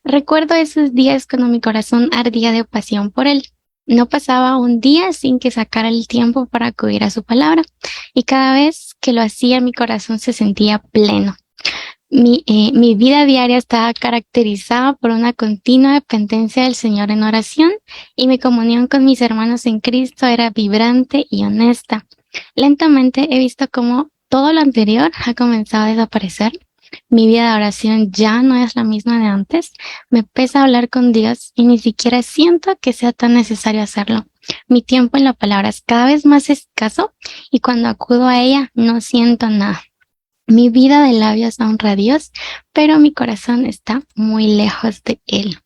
Recuerdo esos días cuando mi corazón ardía de pasión por Él. No pasaba un día sin que sacara el tiempo para acudir a su palabra, y cada vez que lo hacía mi corazón se sentía pleno. Mi vida diaria estaba caracterizada por una continua dependencia del Señor en oración, y mi comunión con mis hermanos en Cristo era vibrante y honesta. Lentamente he visto cómo todo lo anterior ha comenzado a desaparecer. Mi vida de oración ya no es la misma de antes. Me pesa hablar con Dios y ni siquiera siento que sea tan necesario hacerlo. Mi tiempo en la palabra es cada vez más escaso, y cuando acudo a ella no siento nada. Mi vida de labios honra a Dios, pero mi corazón está muy lejos de Él.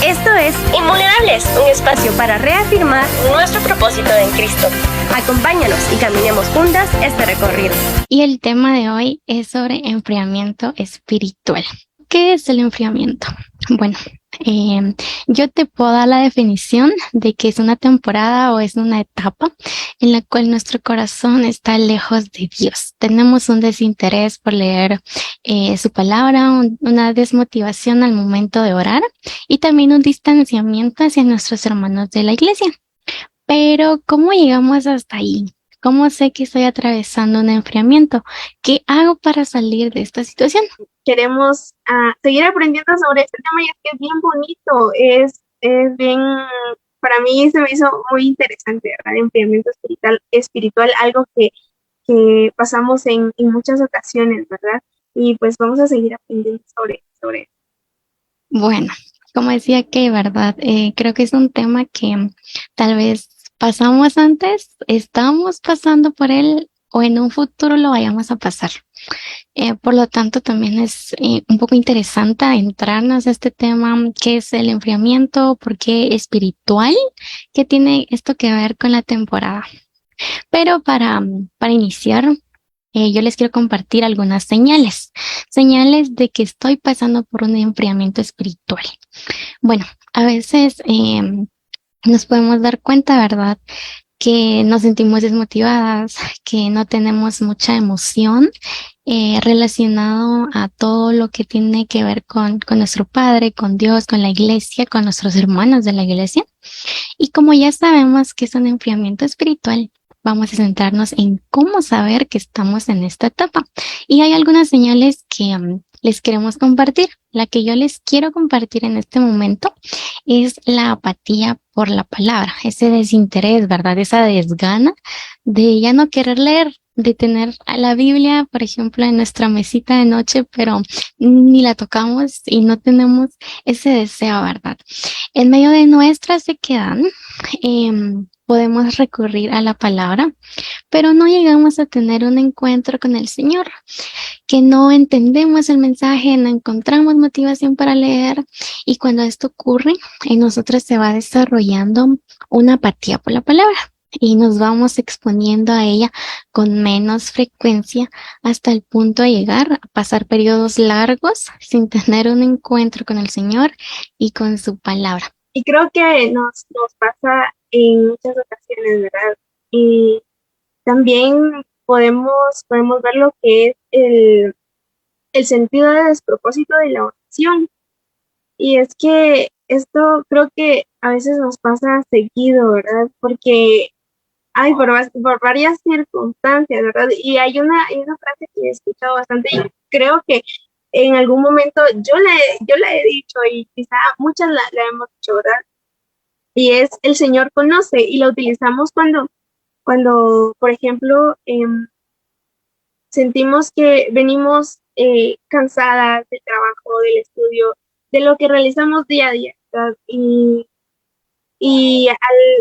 Esto es Invulnerables, un espacio para reafirmar nuestro propósito en Cristo. Acompáñanos y caminemos juntas este recorrido. Y el tema de hoy es sobre enfriamiento espiritual. ¿Qué es el enfriamiento? Bueno, yo te puedo dar la definición de que es una temporada o es una etapa en la cual nuestro corazón está lejos de Dios. Tenemos un desinterés por leer su palabra, una desmotivación al momento de orar, y también un distanciamiento hacia nuestros hermanos de la iglesia. Pero, ¿cómo llegamos hasta ahí? ¿Cómo sé que estoy atravesando un enfriamiento? ¿Qué hago para salir de esta situación? Queremos seguir aprendiendo sobre este tema, y es que es bien bonito, es bien, para mí se me hizo muy interesante, ¿verdad? Enfriamiento espiritual, algo que pasamos en muchas ocasiones, ¿verdad? Y pues vamos a seguir aprendiendo sobre eso. Bueno, como decía que, ¿verdad? Creo que es un tema que tal vez pasamos antes, estamos pasando por él o en un futuro lo vayamos a pasar. Por lo tanto, también es un poco interesante entrarnos a este tema, qué es el enfriamiento, por qué espiritual, qué tiene esto que ver con la temporada. Pero para iniciar, yo les quiero compartir algunas señales de que estoy pasando por un enfriamiento espiritual. Bueno, a veces nos podemos dar cuenta, ¿verdad? Que nos sentimos desmotivadas, que no tenemos mucha emoción relacionado a todo lo que tiene que ver con nuestro Padre, con Dios, con la iglesia, con nuestros hermanos de la iglesia. Y como ya sabemos que es un enfriamiento espiritual, vamos a centrarnos en cómo saber que estamos en esta etapa. Y hay algunas señales que les queremos compartir. La que yo les quiero compartir en este momento es la apatía por la palabra, ese desinterés, ¿verdad? Esa desgana de ya no querer leer, de tener a la Biblia, por ejemplo, en nuestra mesita de noche, pero ni la tocamos y no tenemos ese deseo, ¿verdad? En medio de nuestra sequedad, podemos recurrir a la palabra, pero no llegamos a tener un encuentro con el Señor, que no entendemos el mensaje, no encontramos motivación para leer, y cuando esto ocurre, en nosotros se va desarrollando una apatía por la palabra y nos vamos exponiendo a ella con menos frecuencia hasta el punto de llegar a pasar periodos largos sin tener un encuentro con el Señor y con su palabra. Y creo que nos pasa en muchas ocasiones, ¿verdad? Y también podemos ver lo que es el sentido de despropósito de la oración. Y es que esto creo que a veces nos pasa seguido, ¿verdad? Porque hay por varias circunstancias, ¿verdad? Y hay una frase que he escuchado bastante y creo que en algún momento yo la he dicho, y quizá muchas la hemos dicho, ¿verdad? Y es: el Señor conoce, y la utilizamos cuando por ejemplo, sentimos que venimos cansadas del trabajo, del estudio, de lo que realizamos día a día, ¿verdad? Y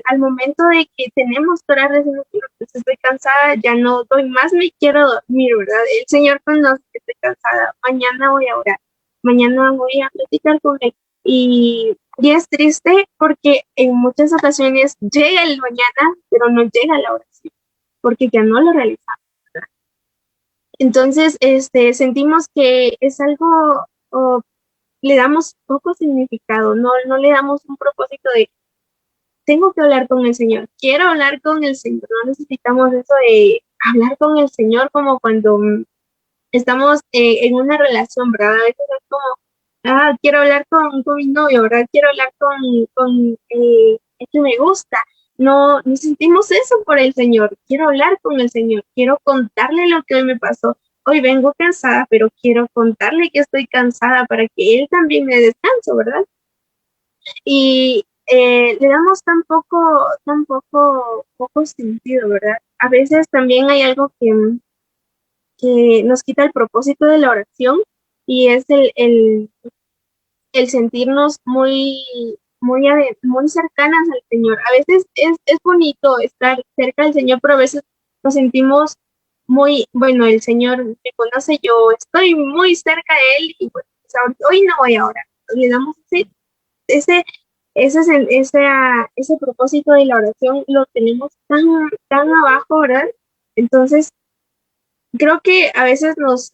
al momento de que tenemos que orar, decimos: pues estoy cansada, ya no doy más, me quiero dormir, ¿verdad? El Señor conoce que estoy cansada, mañana voy a orar, mañana voy a platicar con Él. Y es triste porque en muchas ocasiones llega el mañana, pero no llega la oración, porque ya no lo realizamos. Entonces, sentimos que es algo le damos poco significado, no le damos un propósito de tengo que hablar con el Señor, quiero hablar con el Señor, no necesitamos eso de hablar con el Señor como cuando estamos en una relación, ¿verdad? A veces es como, quiero hablar con mi novio, ¿verdad? Quiero hablar con el que me gusta. No sentimos eso por el Señor. Quiero hablar con el Señor. Quiero contarle lo que hoy me pasó. Hoy vengo cansada, pero quiero contarle que estoy cansada para que Él también me descanso, ¿verdad? Y le damos poco sentido, ¿verdad? A veces también hay algo que nos quita el propósito de la oración y es el sentirnos muy cercanas al Señor. A veces es bonito estar cerca del Señor, pero a veces nos sentimos bueno, el Señor me conoce, yo estoy muy cerca de Él y pues, hoy no voy a orar. Le damos ese, ese propósito de la oración, lo tenemos tan abajo, ¿verdad? Entonces, creo que a veces nos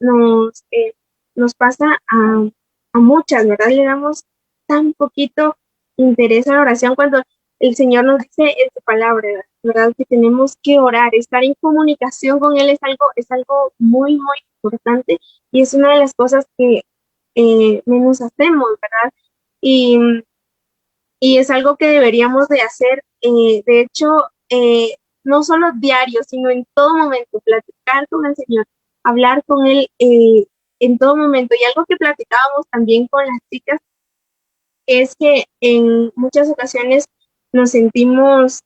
pasa a muchas, ¿verdad? Le damos tan poquito interés a la oración cuando el Señor nos dice en su palabra, ¿verdad? Que tenemos que orar, estar en comunicación con Él es algo muy importante y es una de las cosas que menos hacemos, ¿verdad? Y, y es algo que deberíamos de hacer, de hecho, no solo diario, sino en todo momento, platicar con el Señor, hablar con Él en todo momento. Y algo que platicábamos también con las chicas es que en muchas ocasiones nos sentimos,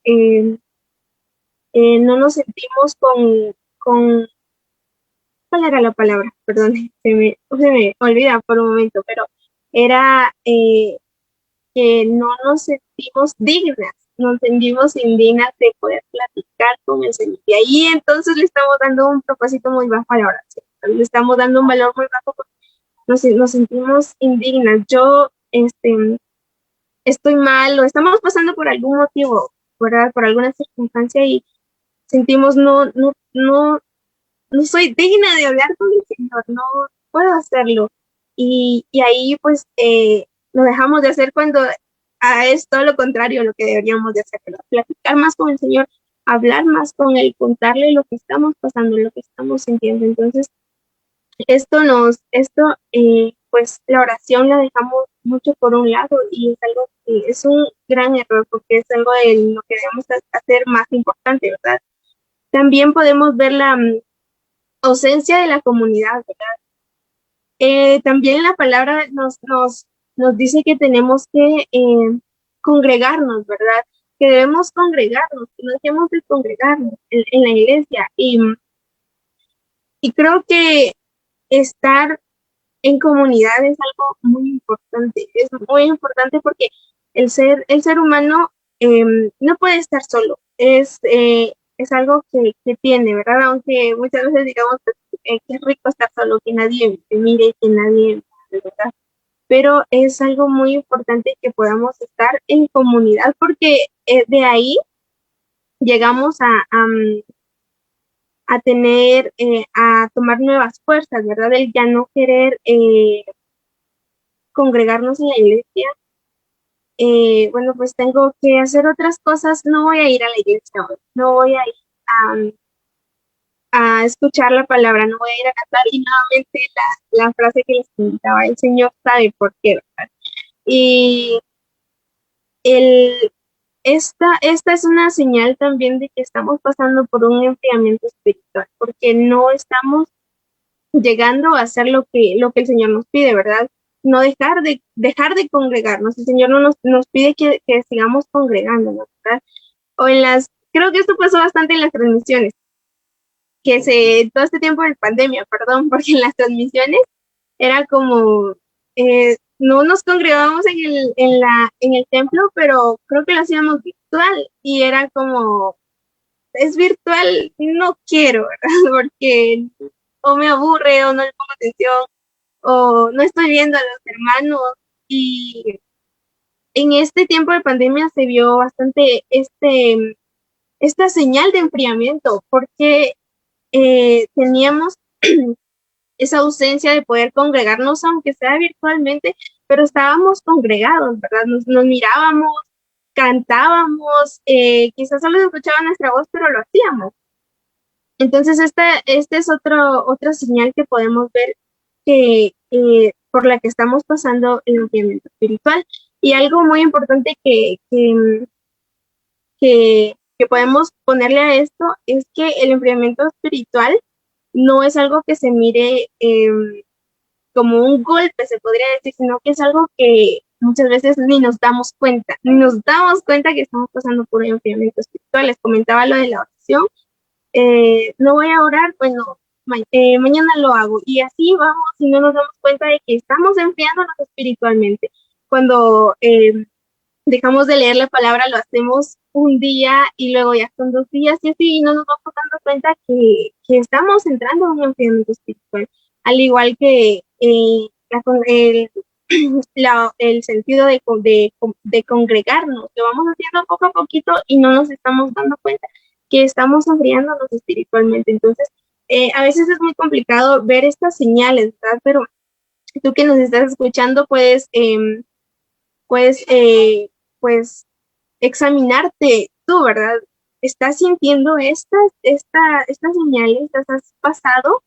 no nos sentimos ¿cuál era la palabra? Perdón, se me olvida por un momento, pero era que no nos sentimos dignas, nos sentimos indignas de poder platicar con el Señor. Y ahí entonces le estamos dando un propósito muy bajo a la oración, le estamos dando un valor muy bajo porque nos sentimos indignas. Yo estoy mal o estamos pasando por algún motivo, ¿verdad? Por alguna circunstancia y sentimos no soy digna de hablar con el Señor, no puedo hacerlo. Y ahí pues lo dejamos de hacer cuando es todo lo contrario a lo que deberíamos de hacer, ¿verdad? Platicar más con el Señor, hablar más con Él, contarle lo que estamos pasando, lo que estamos sintiendo. Entonces, pues la oración la dejamos mucho por un lado y es algo que es un gran error porque es algo de lo que debemos hacer más importante, ¿verdad? También podemos ver la ausencia de la comunidad, ¿verdad? También la palabra nos dice que tenemos que congregarnos, ¿verdad? Que debemos congregarnos, que no dejemos de congregarnos en la iglesia. Y creo que estar en comunidad es algo muy importante porque el ser humano no puede estar solo, es algo que tiene, ¿verdad? Aunque muchas veces digamos que es rico estar solo, que nadie te mire, que nadie, ¿verdad? Pero es algo muy importante que podamos estar en comunidad porque de ahí llegamos a tener, a tomar nuevas fuerzas, ¿verdad? El ya no querer congregarnos en la iglesia. Bueno, pues tengo que hacer otras cosas, no voy a ir a la iglesia hoy, no voy a ir a escuchar la palabra, no voy a ir a cantar y nuevamente la frase que les comentaba, el Señor sabe por qué, ¿verdad? Y el, esta es una señal también de que estamos pasando por un enfriamiento espiritual, porque no estamos llegando a hacer lo que el Señor nos pide, ¿verdad? No dejar de congregarnos. El Señor no nos pide que sigamos congregándonos, ¿verdad? Creo que esto pasó bastante en las transmisiones, todo este tiempo de pandemia, perdón, porque en las transmisiones era como, no nos congregábamos en el templo, pero creo que lo hacíamos virtual y era como, es virtual, no quiero, ¿verdad? Porque o me aburre o no le pongo atención o no estoy viendo a los hermanos y en este tiempo de pandemia se vio bastante esta señal de enfriamiento porque teníamos esa ausencia de poder congregarnos aunque sea virtualmente pero estábamos congregados, ¿verdad? Nos mirábamos, cantábamos, quizás solo se escuchaba nuestra voz, pero lo hacíamos. Entonces, este es otra señal que podemos ver que por la que estamos pasando el enfriamiento espiritual. Y algo muy importante que podemos ponerle a esto es que el enfriamiento espiritual no es algo que se mire como un golpe, se podría decir, sino que es algo que muchas veces ni nos damos cuenta que estamos pasando por un enfriamiento espiritual. Les comentaba lo de la oración. No voy a orar, bueno, mañana lo hago. Y así vamos y no nos damos cuenta de que estamos enfriándonos espiritualmente. Cuando dejamos de leer la palabra, lo hacemos un día y luego ya son 2 días y así, y no nos vamos dando cuenta que estamos entrando en un enfriamiento espiritual. Al igual que el sentido de congregarnos, lo vamos haciendo poco a poquito y no nos estamos dando cuenta que estamos enfriándonos espiritualmente. Entonces, a veces es muy complicado ver estas señales, ¿verdad? Pero tú que nos estás escuchando puedes pues examinarte tú, ¿verdad? ¿Estás sintiendo estas señales? ¿Las has pasado?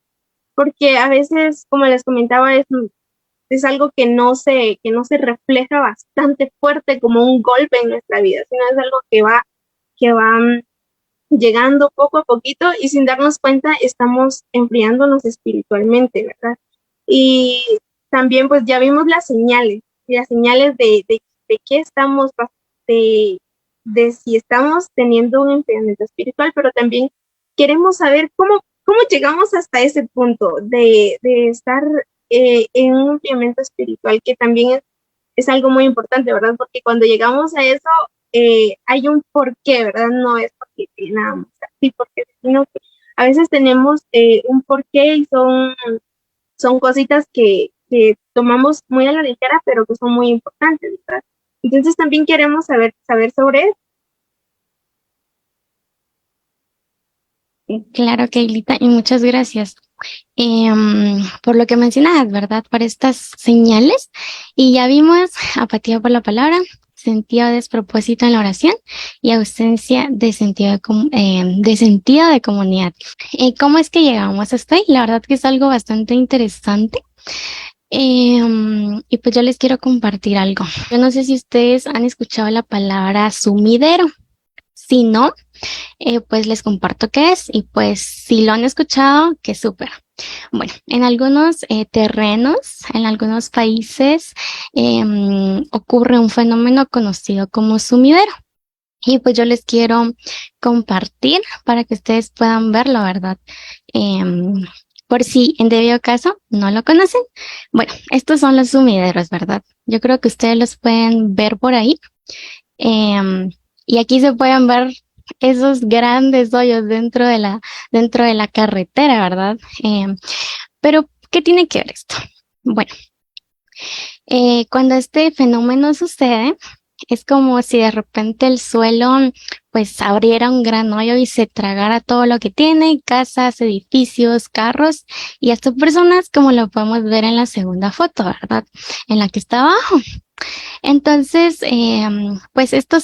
Porque a veces, como les comentaba, es algo que no se refleja bastante fuerte como un golpe en nuestra vida, sino es algo que va llegando poco a poquito y sin darnos cuenta estamos enfriándonos espiritualmente, ¿verdad? Y también pues ya vimos las señales de qué estamos, de, de si estamos teniendo un enfriamiento espiritual, pero también queremos saber cómo llegamos hasta ese punto de estar en un enfriamiento espiritual, que también es algo muy importante, ¿verdad? Porque cuando llegamos a eso, hay un porqué, ¿verdad? No es porque nada más así, porque sino que a veces tenemos un porqué y son cositas que tomamos muy a la ligera, pero que son muy importantes, ¿verdad? Entonces también queremos saber sobre eso. Claro, Keilita, y muchas gracias por lo que mencionabas, ¿verdad? Por estas señales. Y ya vimos apatía por la palabra, sentido de despropósito en la oración y ausencia de sentido de comunidad. ¿Cómo es que llegamos hasta ahí? La verdad que es algo bastante interesante. Y pues yo les quiero compartir algo. Yo no sé si ustedes han escuchado la palabra sumidero. Si no, pues les comparto qué es y pues si lo han escuchado, qué súper. Bueno, en algunos terrenos, en algunos países ocurre un fenómeno conocido como sumidero. Y pues yo les quiero compartir para que ustedes puedan verlo, ¿verdad? Por si en debido caso no lo conocen. Bueno, estos son los sumideros, ¿verdad? Yo creo que ustedes los pueden ver por ahí. Y aquí se pueden ver esos grandes hoyos dentro de la carretera, ¿verdad? Pero, ¿qué tiene que ver esto? Bueno, cuando este fenómeno sucede, es como si de repente el suelo pues abriera un gran hoyo y se tragara todo lo que tiene, casas, edificios, carros y hasta personas, como lo podemos ver en la segunda foto, ¿verdad? En la que está abajo. Entonces, pues esto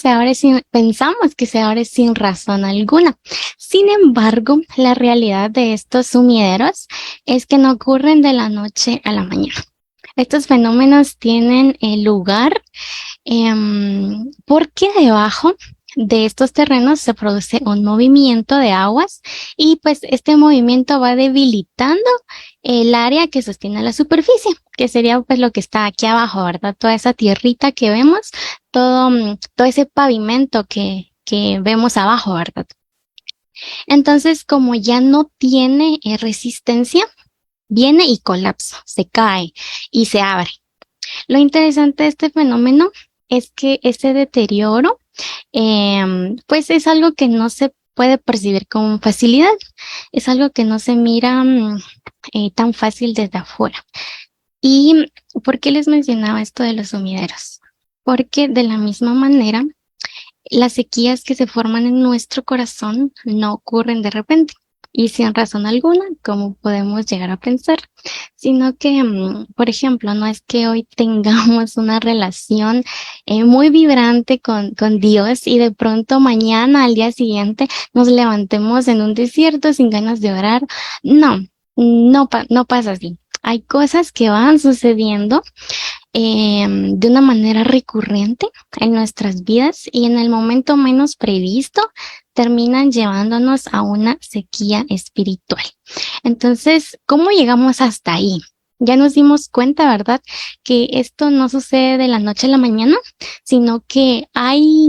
pensamos que se abre sin razón alguna. Sin embargo, la realidad de estos sumideros es que no ocurren de la noche a la mañana. Estos fenómenos tienen lugar porque debajo de estos terrenos se produce un movimiento de aguas y pues este movimiento va debilitando el área que sostiene la superficie, que sería pues lo que está aquí abajo, ¿verdad? Toda esa tierrita que vemos, todo ese pavimento que vemos abajo, ¿verdad? Entonces, como ya no tiene resistencia, viene y colapsa, se cae y se abre. Lo interesante de este fenómeno es que ese deterioro, pues es algo que no se puede percibir con facilidad, es algo que no se mira tan fácil desde afuera. ¿Y por qué les mencionaba esto de los sumideros? Porque de la misma manera, las sequías que se forman en nuestro corazón no ocurren de repente. y sin razón alguna, como podemos llegar a pensar, sino que, por ejemplo, no es que hoy tengamos una relación muy vibrante con Dios y de pronto mañana, al día siguiente, nos levantemos en un desierto sin ganas de orar. No, no pasa así. Hay cosas que van sucediendo de una manera recurrente en nuestras vidas y en el momento menos previsto terminan llevándonos a una sequía espiritual. Entonces, ¿cómo llegamos hasta ahí? Ya nos dimos cuenta, ¿verdad? Que esto no sucede de la noche a la mañana, sino que hay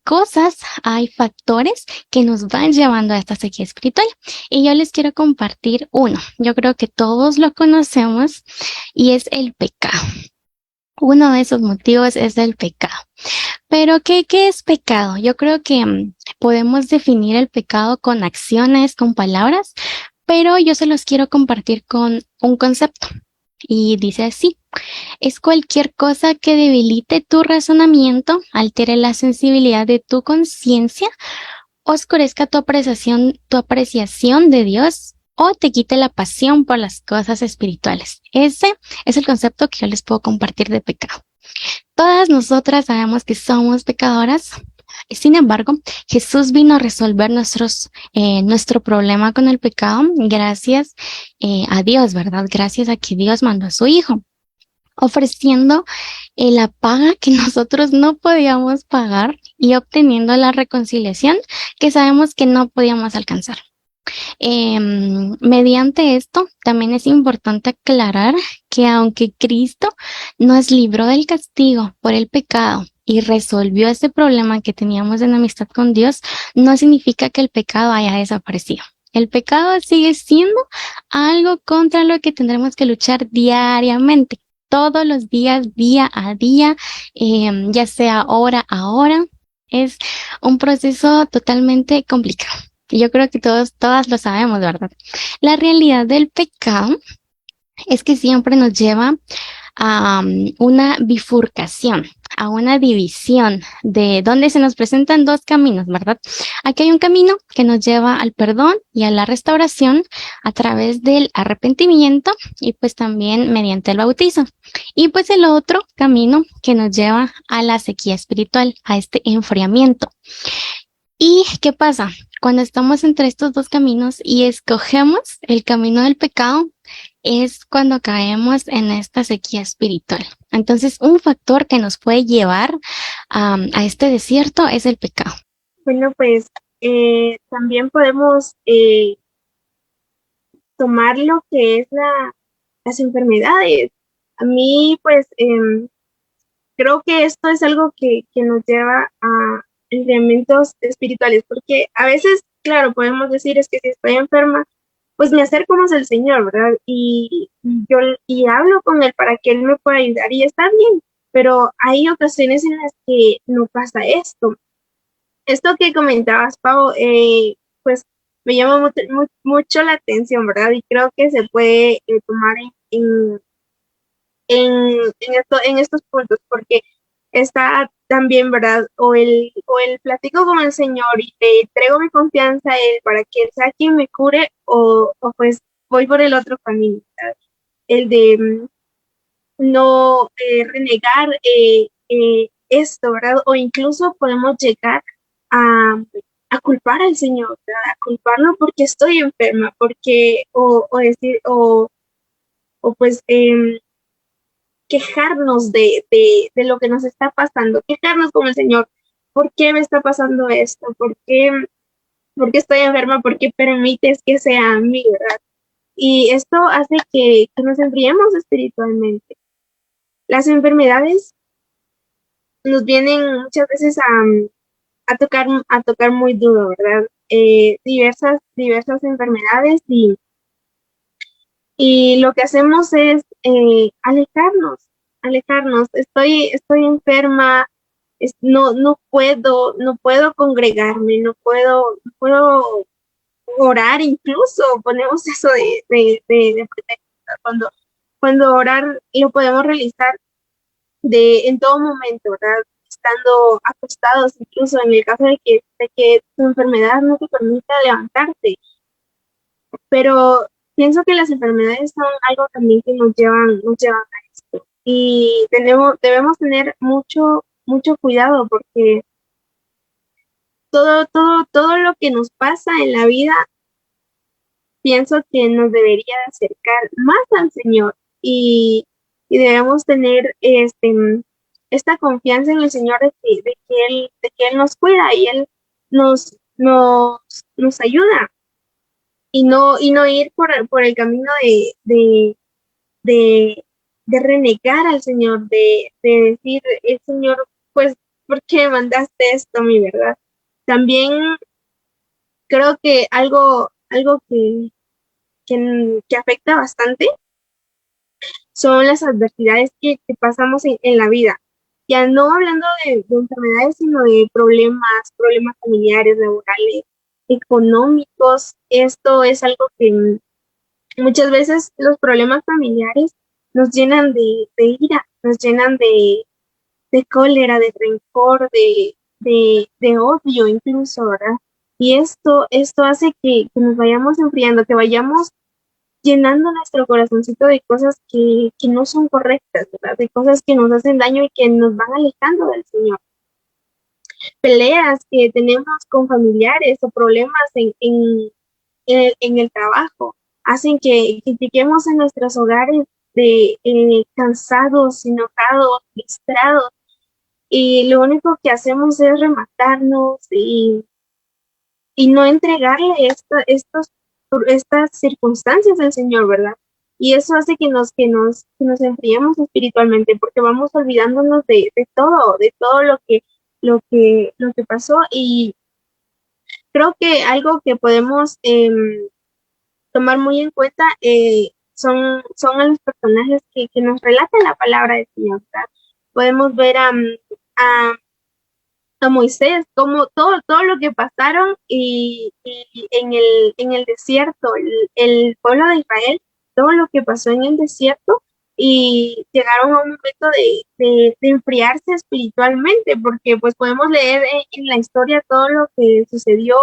cosas, hay factores que nos van llevando a esta sequía espiritual. Y yo les quiero compartir uno. Yo creo que todos lo conocemos y es el pecado. Uno de esos motivos es el pecado. Pero, ¿qué es pecado? Yo creo que podemos definir el pecado con acciones, con palabras, pero yo se los quiero compartir con un concepto. Y dice así, es cualquier cosa que debilite tu razonamiento, altere la sensibilidad de tu conciencia, oscurezca tu apreciación de Dios o te quite la pasión por las cosas espirituales. Ese es el concepto que yo les puedo compartir de pecado. Todas nosotras sabemos que somos pecadoras. Sin embargo, Jesús vino a resolver nuestro problema con el pecado gracias a Dios, ¿verdad? Gracias a que Dios mandó a su Hijo, ofreciendo la paga que nosotros no podíamos pagar y obteniendo la reconciliación que sabemos que no podíamos alcanzar. Mediante esto, también es importante aclarar que aunque Cristo nos libró del castigo por el pecado y resolvió ese problema que teníamos de enemistad con Dios, no significa que el pecado haya desaparecido. El pecado sigue siendo algo contra lo que tendremos que luchar diariamente, todos los días, día a día, ya sea hora a hora. Es un proceso totalmente complicado. Yo creo que todas lo sabemos, ¿verdad? La realidad del pecado es que siempre nos lleva a una bifurcación, a una división de donde se nos presentan dos caminos, ¿verdad? Aquí hay un camino que nos lleva al perdón y a la restauración a través del arrepentimiento y pues también mediante el bautizo. Y pues el otro camino que nos lleva a la sequía espiritual, a este enfriamiento. ¿Y qué pasa? Cuando estamos entre estos dos caminos y escogemos el camino del pecado, es cuando caemos en esta sequía espiritual. Entonces, un factor que nos puede llevar a este desierto es el pecado. Bueno, pues también podemos tomar lo que es las enfermedades. A mí, pues, creo que esto es algo que nos lleva a enfriamientos espirituales, porque a veces, claro, podemos decir es que si estoy enferma, pues me acerco más al Señor, ¿verdad? Y hablo con Él para que Él me pueda ayudar y está bien, pero hay ocasiones en las que no pasa esto. Esto que comentabas, Pau, pues me llama mucho la atención, ¿verdad? Y creo que se puede tomar en estos puntos, porque está también, ¿verdad? O el platico con el Señor y le entrego mi confianza a Él para que Él sea quien me cure, o pues voy por el otro camino, ¿verdad? El de no renegar esto, ¿verdad? O incluso podemos llegar a, a culpar al Señor, ¿verdad? A culparlo porque estoy enferma, porque, o decir, o pues quejarnos de lo que nos está pasando, quejarnos con el Señor. ¿Por qué me está pasando esto? ¿Por qué estoy enferma? ¿Por qué permites que sea a mí, verdad? Y esto hace que nos enfriemos espiritualmente. Las enfermedades nos vienen muchas veces a tocar muy duro, ¿verdad? Diversas enfermedades y lo que hacemos es alejarnos. Estoy enferma, no puedo congregarme, no puedo orar incluso, ponemos eso de pretexto, cuando orar lo podemos realizar en todo momento, ¿verdad? Estando acostados, incluso en el caso de que tu enfermedad no te permita levantarte. Pero pienso que las enfermedades son algo también que nos llevan a esto. Y debemos tener mucho cuidado porque todo lo que nos pasa en la vida, pienso que nos debería de acercar más al Señor y debemos tener esta confianza en el Señor de que Él nos cuida y Él nos ayuda y no ir por el camino de, de renegar al Señor, de decir, el Señor, pues, ¿por qué mandaste esto a mí, verdad? También creo que algo que afecta bastante son las adversidades que pasamos en la vida. Ya no hablando de enfermedades, sino de problemas familiares, laborales, económicos. Esto es algo que muchas veces los problemas familiares nos llenan de ira, nos llenan de cólera, de rencor, de odio incluso, ¿verdad? Y esto hace que nos vayamos enfriando, que vayamos llenando nuestro corazoncito de cosas que no son correctas, ¿verdad? De cosas que nos hacen daño y que nos van alejando del Señor. Peleas que tenemos con familiares o problemas en el trabajo hacen que lleguemos en nuestros hogares cansados, enojados, frustrados, y lo único que hacemos es rematarnos y no entregarle estas circunstancias al Señor, ¿verdad? Y eso hace que nos enfriemos espiritualmente, porque vamos olvidándonos de todo lo que pasó. Y creo que algo que podemos tomar muy en cuenta son a los personajes que nos relatan la palabra de Dios, ¿verdad? Podemos ver a a Moisés, como todo lo que pasaron y en el desierto, el pueblo de Israel, todo lo que pasó en el desierto, y llegaron a un momento de enfriarse espiritualmente, porque pues podemos leer en la historia todo lo que sucedió,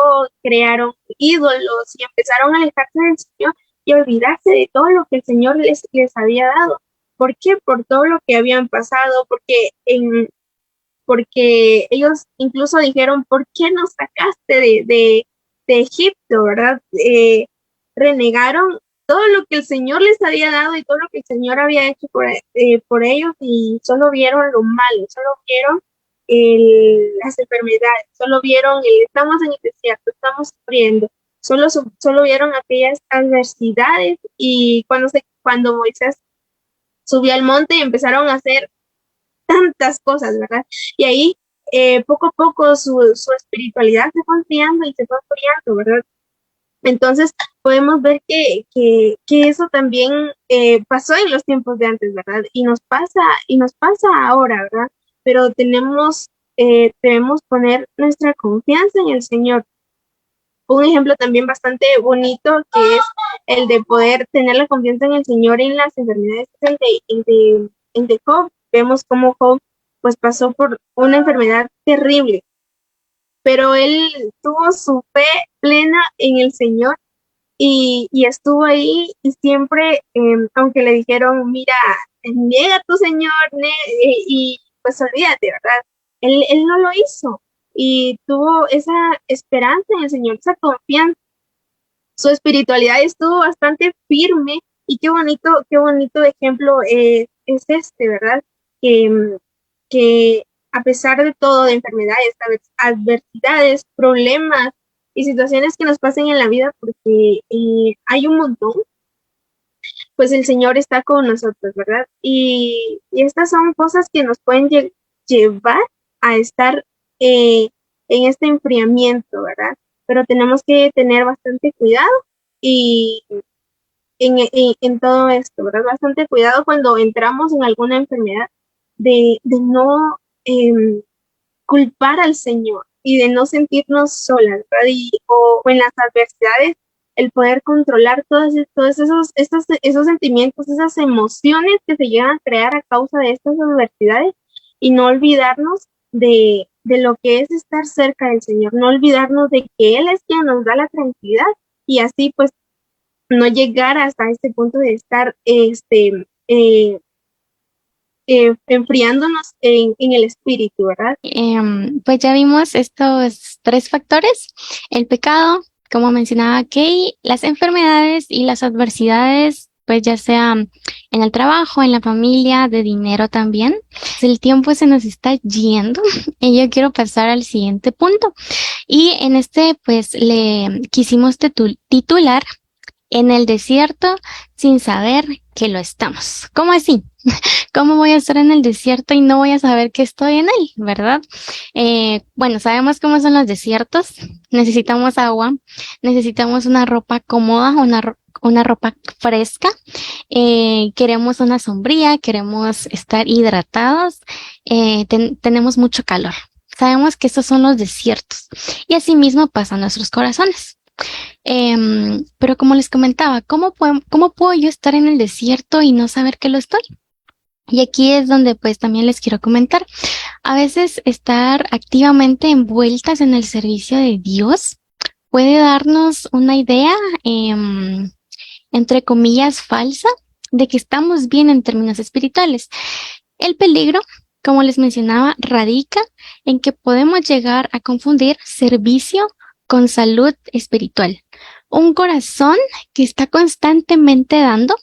crearon ídolos y empezaron a alejarse del Señor y a olvidarse de todo lo que el Señor les había dado. ¿Por qué? Por todo lo que habían pasado, porque ellos incluso dijeron, ¿por qué nos sacaste de Egipto, verdad? Renegaron todo lo que el Señor les había dado y todo lo que el Señor había hecho por ellos, y solo vieron lo malo, solo vieron las enfermedades, solo vieron estamos en el desierto, estamos sufriendo, solo vieron aquellas adversidades. Y cuando Moisés subió al monte, empezaron a hacer tantas cosas, ¿verdad? Y ahí poco a poco su espiritualidad se fue enfriando y se fue enfriando, ¿verdad? Entonces podemos ver que eso también pasó en los tiempos de antes, ¿verdad? Y nos pasa ahora, ¿verdad? Pero debemos poner nuestra confianza en el Señor. Un ejemplo también bastante bonito, que es el de poder tener la confianza en el Señor en las enfermedades, es el de Job. Vemos cómo Job pues pasó por una enfermedad terrible, pero él tuvo su fe plena en el Señor y estuvo ahí, y siempre, aunque le dijeron, mira, niega a tu Señor, y pues olvídate, ¿verdad? Él no lo hizo y tuvo esa esperanza en el Señor, esa confianza. Su espiritualidad estuvo bastante firme, y qué bonito ejemplo es ¿verdad? Que a pesar de todo, de enfermedades, adversidades, problemas y situaciones que nos pasen en la vida, porque hay un montón, pues el Señor está con nosotros, ¿verdad? Y estas son cosas que nos pueden llevar a estar en este enfriamiento, ¿verdad? Pero tenemos que tener bastante cuidado y en todo esto, ¿verdad? Bastante cuidado cuando entramos en alguna enfermedad, de no culpar al Señor y de no sentirnos solas, ¿verdad? O en las adversidades, el poder controlar todos esos sentimientos, esas emociones que se llegan a crear a causa de estas adversidades, y no olvidarnos de lo que es estar cerca del Señor, no olvidarnos de que Él es quien nos da la tranquilidad, y así pues no llegar hasta este punto de estar enfriándonos en el espíritu, ¿verdad? Pues ya vimos estos tres factores: el pecado, como mencionaba Kay, las enfermedades y las adversidades, pues ya sea en el trabajo, en la familia, de dinero también. El tiempo se nos está yendo y yo quiero pasar al siguiente punto. Y en este, pues le quisimos titular en el desierto sin saber que lo estamos. ¿Cómo así? ¿Cómo voy a estar en el desierto y no voy a saber que estoy en él, verdad? Bueno, sabemos cómo son los desiertos. Necesitamos agua, necesitamos una ropa cómoda, una ropa fresca. Queremos una sombría, queremos estar hidratados. Tenemos mucho calor. Sabemos que estos son los desiertos y así mismo pasan nuestros corazones. Pero como les comentaba, ¿cómo puedo yo estar en el desierto y no saber que lo estoy? Y aquí es donde pues también les quiero comentar. A veces estar activamente envueltas en el servicio de Dios puede darnos una idea, entre comillas, falsa de que estamos bien en términos espirituales. El peligro, como les mencionaba, radica en que podemos llegar a confundir servicio con salud espiritual. Un corazón que está constantemente dando,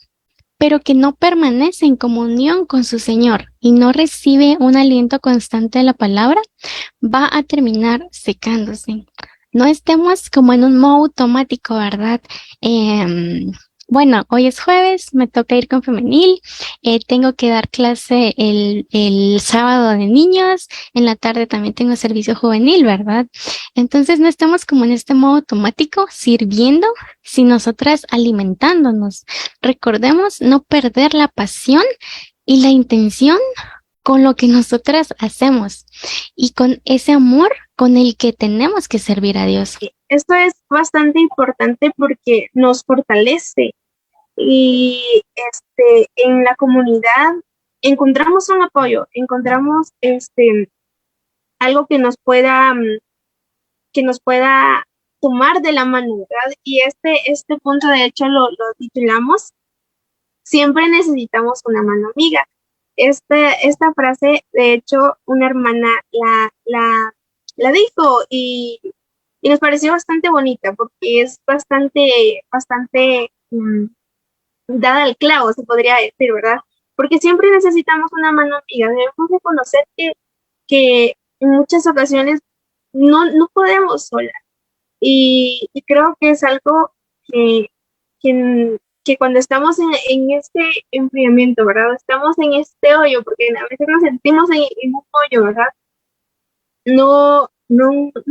pero que no permanece en comunión con su Señor y no recibe un aliento constante de la palabra, va a terminar secándose. No estemos como en un modo automático, ¿verdad? Bueno, hoy es jueves, me toca ir con femenil, tengo que dar clase el sábado de niños, en la tarde también tengo servicio juvenil, ¿verdad? Entonces no estemos como en este modo automático sirviendo, sin nosotras alimentándonos. Recordemos no perder la pasión y la intención con lo que nosotras hacemos y con ese amor con el que tenemos que servir a Dios. Esto es bastante importante porque nos fortalece y en la comunidad encontramos un apoyo, encontramos algo que nos pueda tomar de la mano, ¿verdad? Y este punto de hecho lo titulamos Siempre necesitamos una mano amiga. Esta frase, de hecho, una hermana la dijo y nos pareció bastante bonita porque es bastante dada al clavo, se podría decir, ¿verdad? Porque siempre necesitamos una mano amiga. Debemos reconocer que en muchas ocasiones no podemos solas. Y creo que es algo que, que cuando estamos en este enfriamiento, ¿verdad? Estamos en este hoyo, porque a veces nos sentimos en un hoyo, ¿verdad? No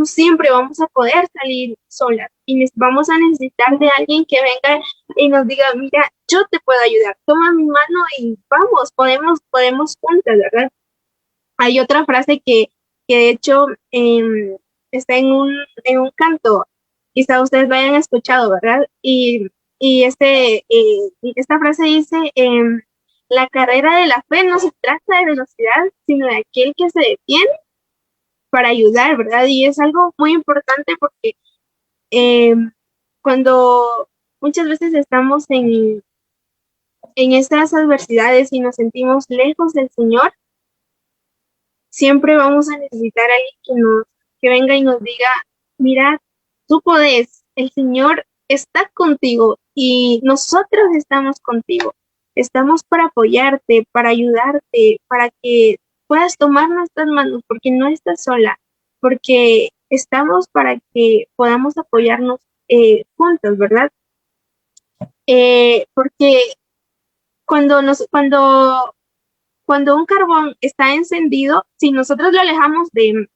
siempre vamos a poder salir solas y vamos a necesitar de alguien que venga y nos diga, mira, yo te puedo ayudar, toma mi mano y vamos, podemos juntas, ¿verdad? Hay otra frase que de hecho está en un canto, quizá ustedes lo hayan escuchado, ¿verdad? Y esta frase dice, la carrera de la fe no se trata de velocidad, sino de aquel que se detiene para ayudar, ¿verdad? Y es algo muy importante porque cuando muchas veces estamos en estas adversidades y nos sentimos lejos del Señor, siempre vamos a necesitar a alguien que venga y nos diga, mira, tú podés, el Señor está contigo y nosotros estamos contigo. Estamos para apoyarte, para ayudarte, para que puedas tomar nuestras manos, porque no estás sola, porque estamos para que podamos apoyarnos juntos, ¿verdad? Porque cuando un carbón está encendido, si nosotros lo alejamos de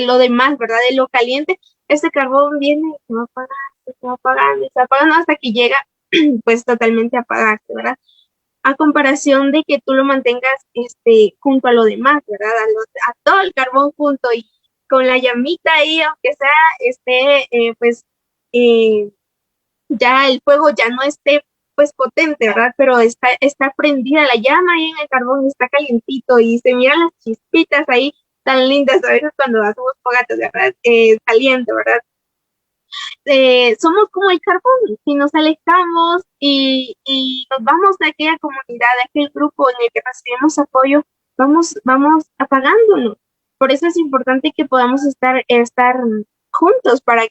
lo demás, ¿verdad? De lo caliente, este carbón viene y se va apagando, se va apagando, se va apagando hasta que llega pues totalmente a apagarse, ¿verdad? A comparación de que tú lo mantengas junto a lo demás, ¿verdad? A todo el carbón junto y con la llamita ahí, aunque sea ya el fuego ya no esté pues potente, ¿verdad? Pero está prendida la llama ahí en el carbón, está calientito y se miran las chispitas ahí tan lindas a veces cuando hacemos fogatas, ¿verdad? Saliendo, ¿verdad? somos como el carbón, si nos alejamos y nos vamos de aquella comunidad, de aquel grupo en el que recibimos apoyo, vamos apagándonos. Por eso es importante que podamos estar juntas para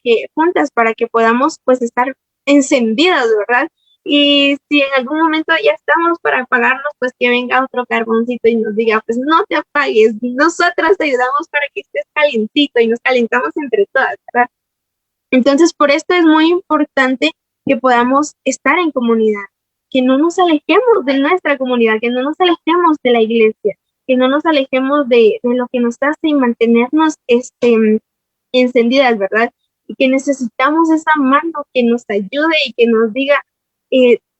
que podamos pues estar encendidas, ¿verdad? Y si en algún momento ya estamos para apagarnos, pues que venga otro carboncito y nos diga, pues no te apagues, nosotras te ayudamos para que estés calientito y nos calentamos entre todas, ¿verdad? Entonces, por esto es muy importante que podamos estar en comunidad, que no nos alejemos de nuestra comunidad, que no nos alejemos de la iglesia, que no nos alejemos de lo que nos hace y mantenernos encendidas, ¿verdad? Y que necesitamos esa mano que nos ayude y que nos diga,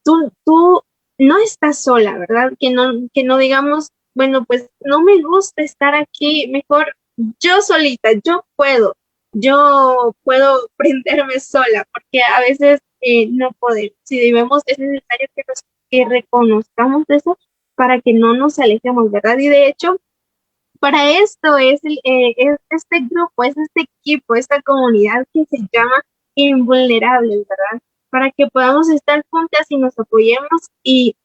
tú no estás sola, ¿verdad? Que no digamos, bueno, pues no me gusta estar aquí, mejor yo solita, yo puedo prenderme sola, porque a veces no podemos. Si debemos, es necesario que reconozcamos eso para que no nos alejemos, ¿verdad? Y de hecho, para esto es este grupo, es este equipo, esta comunidad que se llama Invulnerables, ¿verdad? Para que podamos estar juntas y nos apoyemos y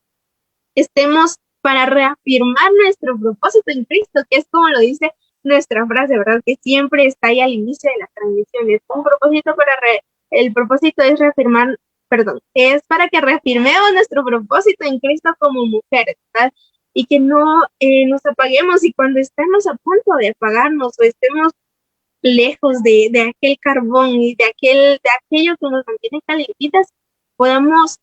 estemos para reafirmar nuestro propósito en Cristo, que es como lo dice nuestra frase, ¿verdad? Que siempre está ahí al inicio de las transmisiones. El propósito es reafirmar, perdón, es para que reafirmemos nuestro propósito en Cristo como mujeres, ¿verdad? Y que no nos apaguemos y cuando estemos a punto de apagarnos o estemos lejos de aquel carbón y de aquello que nos mantiene calentitas, podamos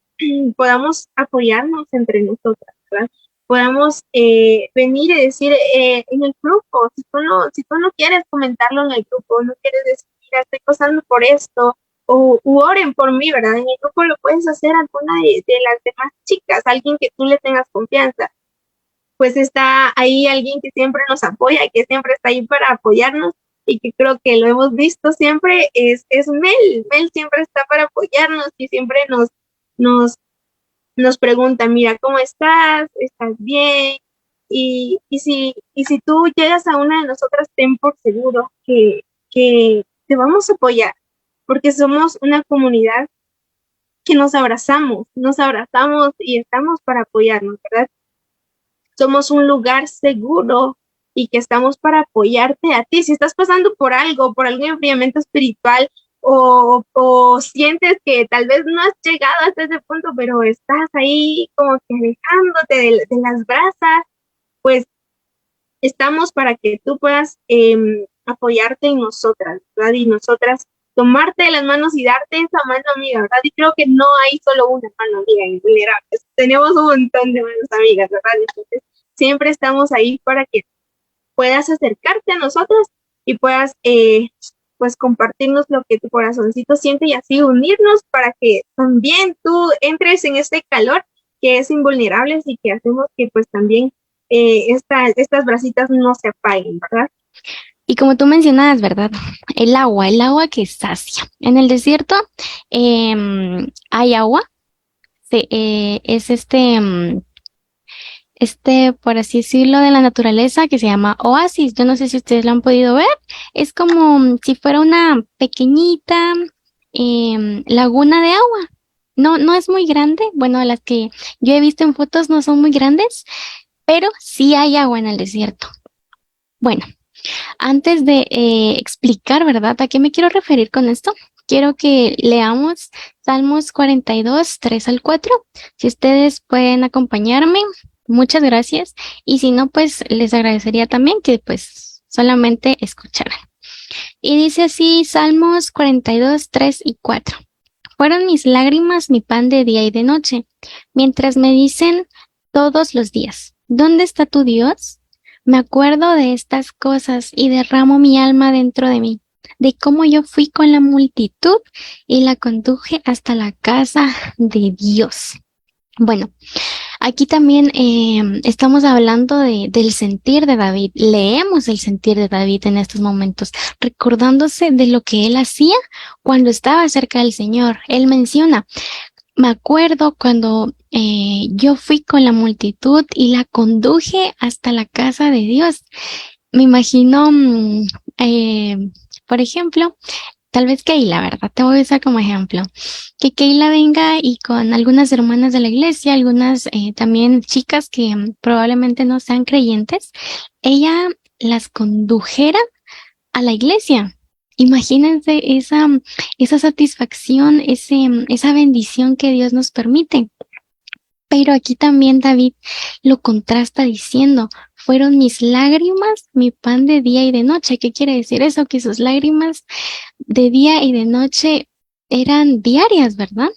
apoyarnos entre nosotras, ¿verdad? Podamos venir y decir en el grupo, si tú no quieres comentarlo en el grupo, no quieres decir, mira, estoy pasando por esto, u oren por mí, ¿verdad? En el grupo lo puedes hacer alguna de las demás chicas, alguien que tú le tengas confianza. Pues está ahí alguien que siempre nos apoya, que siempre está ahí para apoyarnos y que creo que lo hemos visto siempre, es Mel. Mel siempre está para apoyarnos y siempre nos pregunta, mira, ¿cómo estás? ¿Estás bien? Y si tú llegas a una de nosotras, ten por seguro que te vamos a apoyar, porque somos una comunidad que nos abrazamos y estamos para apoyarnos, ¿verdad? Somos un lugar seguro y que estamos para apoyarte a ti. Si estás pasando por algún enfriamiento espiritual o sientes que tal vez no has llegado hasta ese punto, pero estás ahí como que alejándote de las brasas, pues estamos para que tú puedas apoyarte en nosotras, ¿verdad? Y nosotras tomarte de las manos y darte esa mano amiga, ¿verdad? Y creo que no hay solo una mano amiga en Vulnerables, tenemos un montón de manos amigas, ¿verdad? Entonces, siempre estamos ahí para que puedas acercarte a nosotros y puedas, pues, compartirnos lo que tu corazoncito siente y así unirnos para que también tú entres en este calor que es Invulnerables y que hacemos que, pues, también estas brasitas no se apaguen, ¿verdad? Y como tú mencionabas, ¿verdad? El agua que sacia. En el desierto hay agua. Es por así decirlo, de la naturaleza que se llama oasis. Yo no sé si ustedes lo han podido ver. Es como si fuera una pequeñita laguna de agua. No es muy grande. Bueno, las que yo he visto en fotos no son muy grandes, pero sí hay agua en el desierto. Bueno. Antes de explicar, ¿verdad? ¿A qué me quiero referir con esto? Quiero que leamos Salmos 42, 3 al 4. Si ustedes pueden acompañarme, muchas gracias. Y si no, pues les agradecería también que pues solamente escucharan. Y dice así Salmos 42, 3 y 4. Fueron mis lágrimas mi pan de día y de noche, mientras me dicen todos los días, ¿dónde está tu Dios? Me acuerdo de estas cosas y derramo mi alma dentro de mí, de cómo yo fui con la multitud y la conduje hasta la casa de Dios. Bueno, aquí también estamos hablando del sentir de David. Leemos el sentir de David en estos momentos, recordándose de lo que él hacía cuando estaba cerca del Señor. Él menciona, me acuerdo cuando yo fui con la multitud y la conduje hasta la casa de Dios. Me imagino, por ejemplo, tal vez Keila, ¿verdad? Te voy a usar como ejemplo. Que Keila venga y con algunas hermanas de la iglesia, algunas también chicas que probablemente no sean creyentes, ella las condujera a la iglesia. Imagínense esa satisfacción, esa bendición que Dios nos permite. Pero aquí también David lo contrasta diciendo, fueron mis lágrimas, mi pan de día y de noche. ¿Qué quiere decir eso? Que sus lágrimas de día y de noche eran diarias, ¿verdad?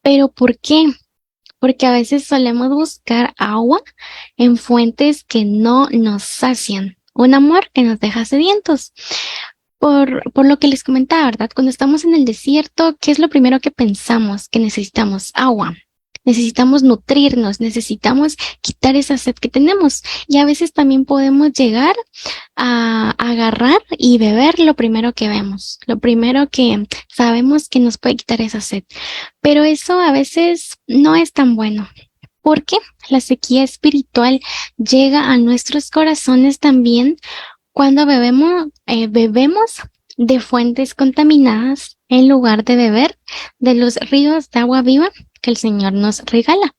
Pero ¿por qué? Porque a veces solemos buscar agua en fuentes que no nos sacian, un amor que nos deja sedientos. Por lo que les comentaba, ¿verdad? Cuando estamos en el desierto, ¿qué es lo primero que pensamos? Que necesitamos agua. Necesitamos nutrirnos, necesitamos quitar esa sed que tenemos. Y a veces también podemos llegar a agarrar y beber lo primero que vemos, lo primero que sabemos que nos puede quitar esa sed. Pero eso a veces no es tan bueno. Porque la sequía espiritual llega a nuestros corazones también cuando bebemos de fuentes contaminadas en lugar de beber de los ríos de agua viva que el Señor nos regala.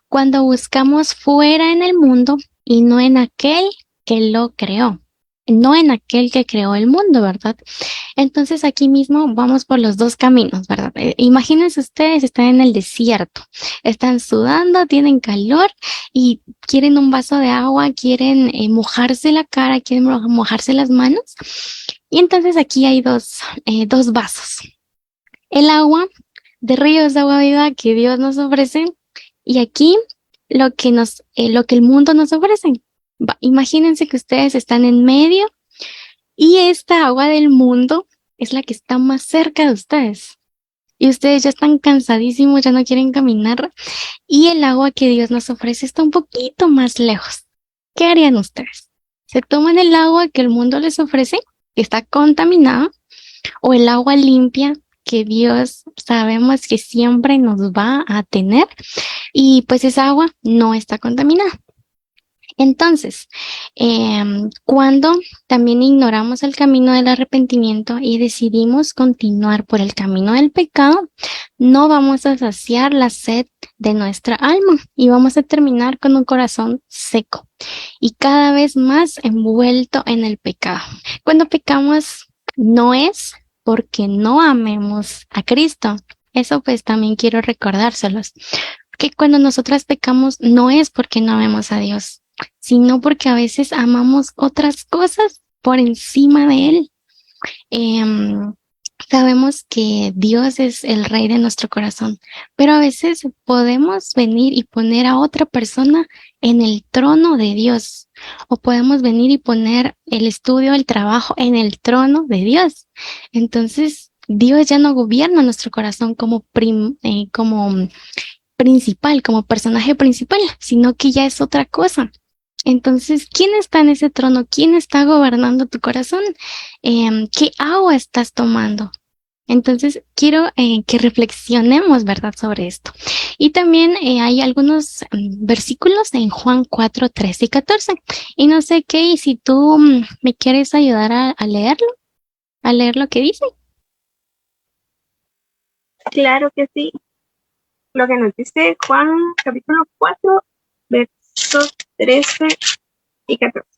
Cuando buscamos fuera en el mundo y no en aquel que lo creó, no en aquel que creó el mundo, ¿verdad? Entonces aquí mismo vamos por los dos caminos, ¿verdad? Imagínense ustedes, están en el desierto, están sudando, tienen calor y quieren un vaso de agua, quieren mojarse la cara, quieren mojarse las manos. Y entonces aquí hay dos vasos. El agua de ríos de agua viva que Dios nos ofrece y aquí lo que el mundo nos ofrece. Imagínense que ustedes están en medio y esta agua del mundo es la que está más cerca de ustedes. Y ustedes ya están cansadísimos, ya no quieren caminar. Y el agua que Dios nos ofrece está un poquito más lejos. ¿Qué harían ustedes? ¿Se toman el agua que el mundo les ofrece, que está contaminada, o el agua limpia que Dios sabemos que siempre nos va a tener? Y pues esa agua no está contaminada. Entonces, cuando también ignoramos el camino del arrepentimiento y decidimos continuar por el camino del pecado, no vamos a saciar la sed de nuestra alma y vamos a terminar con un corazón seco y cada vez más envuelto en el pecado. Cuando pecamos no es porque no amemos a Cristo. Eso pues también quiero recordárselos. Que cuando nosotras pecamos no es porque no amemos a Dios, sino porque a veces amamos otras cosas por encima de Él. Sabemos que Dios es el Rey de nuestro corazón, pero a veces podemos venir y poner a otra persona en el trono de Dios, o podemos venir y poner el estudio, el trabajo en el trono de Dios. Entonces, Dios ya no gobierna nuestro corazón como principal, como personaje principal, sino que ya es otra cosa. Entonces, ¿quién está en ese trono? ¿Quién está gobernando tu corazón? ¿Qué agua estás tomando? Entonces, quiero que reflexionemos, ¿verdad?, sobre esto. Y también hay algunos versículos en Juan 4, 13 y 14. Y no sé qué, si tú me quieres ayudar a leerlo, a leer lo que dice. Claro que sí. Lo que nos dice Juan capítulo 4, versos 13 y 14.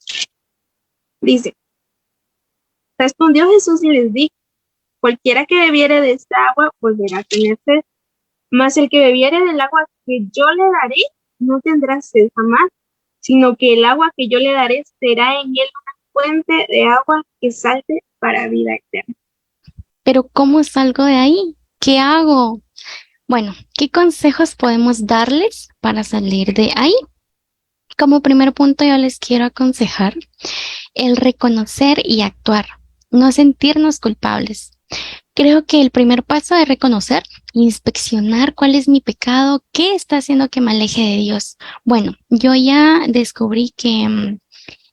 Dice, respondió Jesús y les dijo, cualquiera que bebiere de esta agua volverá a tener sed, mas el que bebiere del agua que yo le daré no tendrá sed jamás, sino que el agua que yo le daré será en él una fuente de agua que salte para vida eterna. Pero ¿cómo salgo de ahí? ¿Qué hago? Bueno, ¿qué consejos podemos darles para salir de ahí? Como primer punto yo les quiero aconsejar el reconocer y actuar, no sentirnos culpables. Creo que el primer paso es reconocer, inspeccionar cuál es mi pecado, qué está haciendo que me aleje de Dios. Bueno, yo ya descubrí que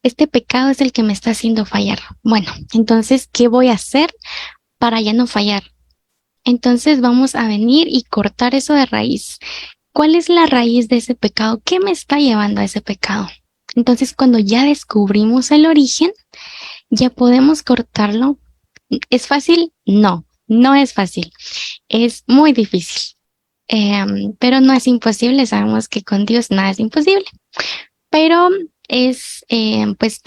este pecado es el que me está haciendo fallar. Bueno, entonces, ¿qué voy a hacer para ya no fallar? Entonces vamos a venir y cortar eso de raíz. ¿Cuál es la raíz de ese pecado? ¿Qué me está llevando a ese pecado? Entonces, cuando ya descubrimos el origen, ya podemos cortarlo ¿Es fácil? No, no es fácil. Es muy difícil. Pero no es imposible. Sabemos que con Dios nada es imposible. Pero es, pues,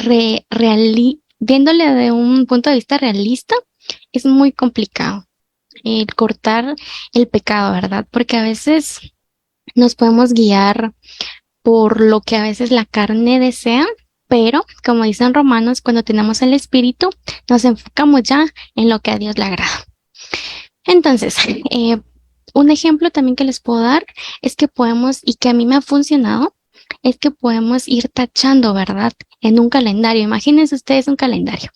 viéndole de un punto de vista realista, es muy complicado el cortar el pecado, ¿verdad? Porque a veces nos podemos guiar por lo que a veces la carne desea, pero como dicen Romanos, cuando tenemos el Espíritu, nos enfocamos ya en lo que a Dios le agrada. Entonces, un ejemplo también que les puedo dar es que podemos, y que a mí me ha funcionado, es que podemos ir tachando, ¿verdad? En un calendario. Imagínense ustedes un calendario.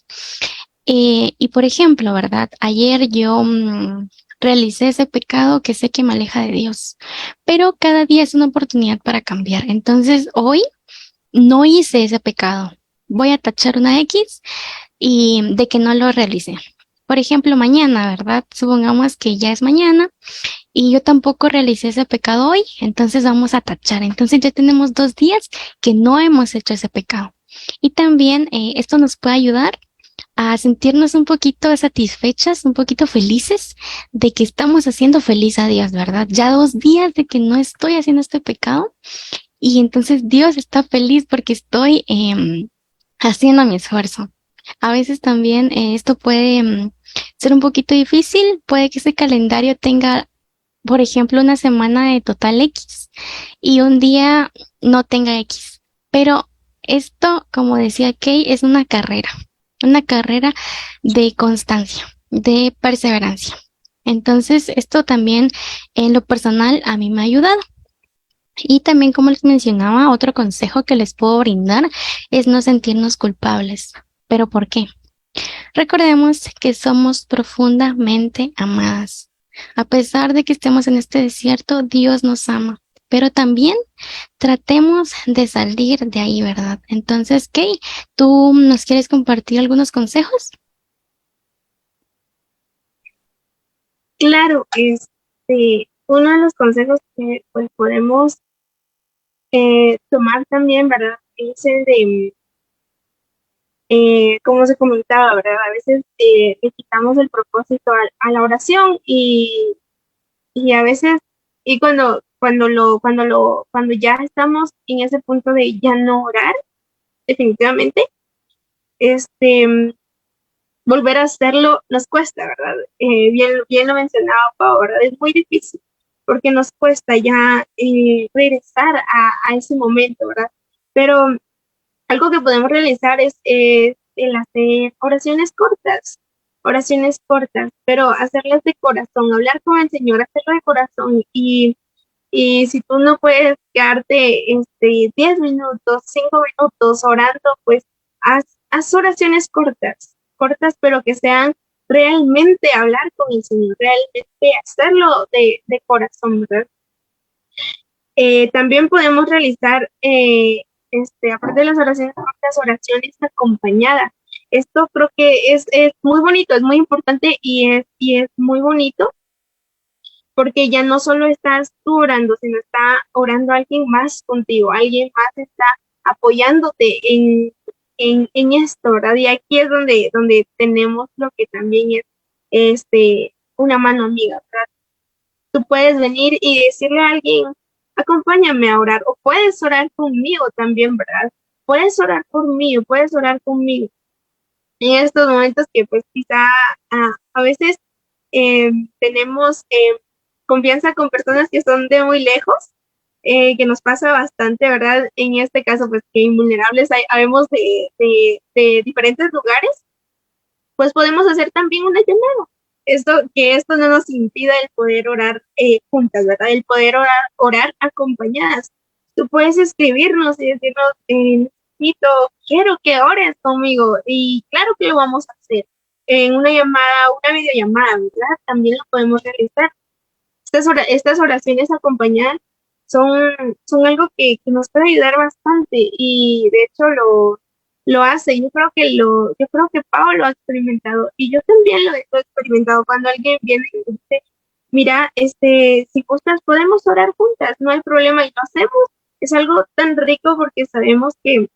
Y por ejemplo, ¿verdad? Ayer yo realicé ese pecado que sé que me aleja de Dios, pero cada día es una oportunidad para cambiar. Entonces, hoy no hice ese pecado. Voy a tachar una X y de que no lo realicé. Por ejemplo, mañana, ¿verdad? Supongamos que ya es mañana y yo tampoco realicé ese pecado hoy, entonces vamos a tachar. Entonces ya tenemos 2 días que no hemos hecho ese pecado. Y también esto nos puede ayudar a sentirnos un poquito satisfechas, un poquito felices de que estamos haciendo feliz a Dios, ¿verdad? Ya 2 días de que no estoy haciendo este pecado y entonces Dios está feliz porque estoy haciendo mi esfuerzo. A veces también esto puede ser un poquito difícil, puede que ese calendario tenga, por ejemplo, una semana de total X y un día no tenga X. Pero esto, como decía Kay, es una carrera de constancia, de perseverancia. Entonces, esto también en lo personal a mí me ha ayudado. Y también, como les mencionaba, otro consejo que les puedo brindar es no sentirnos culpables. ¿Pero por qué? Recordemos que somos profundamente amadas. A pesar de que estemos en este desierto, Dios nos ama. Pero también tratemos de salir de ahí, ¿verdad? Entonces, Kay, ¿tú nos quieres compartir algunos consejos? Claro, uno de los consejos que pues podemos tomar también, ¿verdad? Es el de, como se comentaba, ¿verdad? A veces le quitamos el propósito a la oración y a veces, y cuando ya estamos en ese punto de ya no orar, definitivamente, este, volver a hacerlo nos cuesta, ¿verdad? Bien lo mencionaba Pau, ¿verdad? Es muy difícil porque nos cuesta ya regresar a ese momento, ¿verdad? Pero algo que podemos realizar es el hacer oraciones cortas, pero hacerlas de corazón, hablar con el Señor, hacerlo de corazón y si tú no puedes quedarte 10 minutos, 5 minutos orando, pues haz oraciones cortas, pero que sean realmente hablar con el Señor, realmente hacerlo de corazón, ¿verdad? También podemos realizar, aparte de las oraciones cortas, oraciones acompañadas. Esto creo que es muy bonito, es muy importante y es muy bonito porque ya no solo estás tú orando, sino está orando alguien más contigo, alguien más está apoyándote en esto, ¿verdad? Y aquí es donde tenemos lo que también es una mano amiga, ¿verdad? Tú puedes venir y decirle a alguien, acompáñame a orar, o puedes orar conmigo también, ¿verdad? Puedes orar por mí, o puedes orar conmigo. En estos momentos que pues quizá a veces tenemos confianza con personas que son de muy lejos, que nos pasa bastante, ¿verdad? En este caso, pues que invulnerables habemos de diferentes lugares, pues podemos hacer también una llamada. Esto no nos impida el poder orar juntas, ¿verdad? El poder orar acompañadas. Tú puedes escribirnos y decirnos, necesito, quiero que ores conmigo. Y claro que lo vamos a hacer. En una llamada, una videollamada, ¿verdad? También lo podemos realizar. Estas oraciones acompañadas son algo que nos puede ayudar bastante y de hecho lo hace. Yo creo que Pau lo ha experimentado y yo también lo he experimentado cuando alguien viene y dice, mira, si gustas podemos orar juntas, no hay problema y lo hacemos. Es algo tan rico porque sabemos que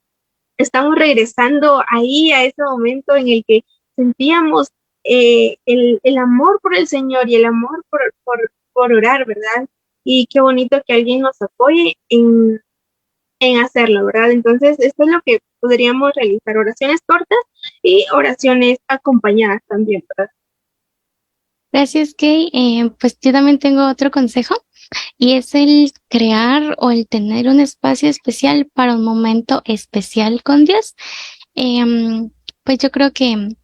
estamos regresando ahí a ese momento en el que sentíamos el amor por el Señor y el amor por orar, ¿verdad? Y qué bonito que alguien nos apoye en hacerlo, ¿verdad? Entonces, esto es lo que podríamos realizar, oraciones cortas y oraciones acompañadas también, ¿verdad? Gracias, Kay. Pues yo también tengo otro consejo y es el crear o el tener un espacio especial para un momento especial con Dios. Em, pues yo creo que